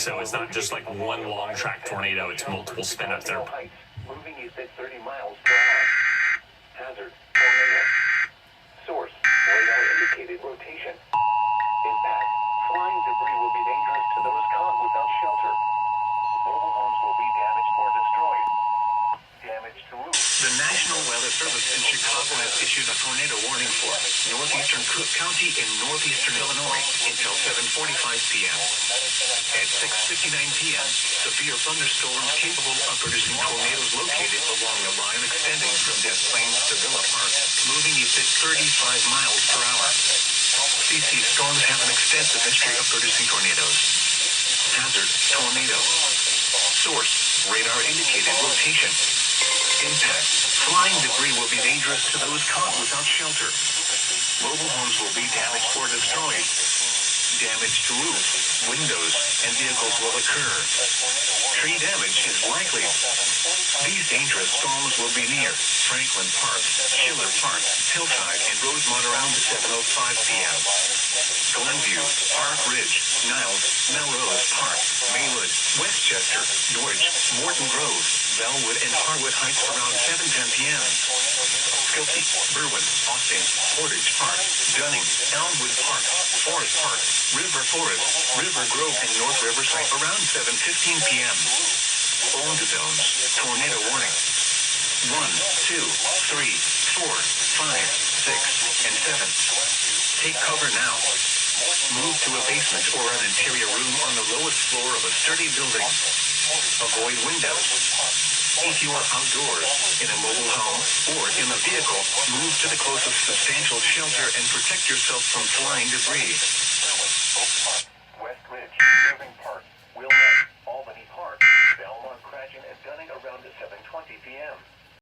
So it's not just like one long track tornado, it's multiple spin up there. Moving east at 30 miles per hour. Hazard, tornado. Source, radar indicated rotation. Impact, flying debris will be dangerous to those caught without shelter. Mobile homes will be damaged or destroyed. Damage to roofs. The National Weather Service in Chicago has issued a tornado warning for northeastern Cook County and northeastern Illinois until 7:45 p.m. At 6:59 p.m., severe thunderstorms capable of producing tornadoes located along the line extending from Des Plaines to Villa Park, moving east at 35 miles per hour. CC storms have an extensive history of producing tornadoes. Hazard, tornado. Source, radar indicated rotation. Impact, flying debris will be dangerous to those caught without shelter. Mobile homes will be damaged or destroyed. Damage to roofs, windows, and vehicles will occur. Tree damage is likely. These dangerous storms will be near Franklin Park, Schiller Park, Hillside, and Rosemont around 7:05 p.m. Glenview, Park Ridge, Niles, Melrose Park, Maywood, Westchester, Norwich, Morton Grove, Bellwood, and Harwood Heights around 7:10 p.m. Skokie, Berwyn, Austin, Portage Park, Dunning, Elmwood Park, Forest Park, River Forest, River Grove, and North Riverside around 7:15 p.m. Owned zones, tornado warning. 1, 2, 3, 4, 5, 6, and 7. Take cover now. Move to a basement or an interior room on the lowest floor of a sturdy building. Avoid windows. If you are outdoors, in a mobile home, or in a vehicle, move to the closest substantial shelter and protect yourself from flying debris. West Ridge, Irving Park, Wilmette, Albany Park, Belmont, Cratchit, and Dunning around 7:20 p.m.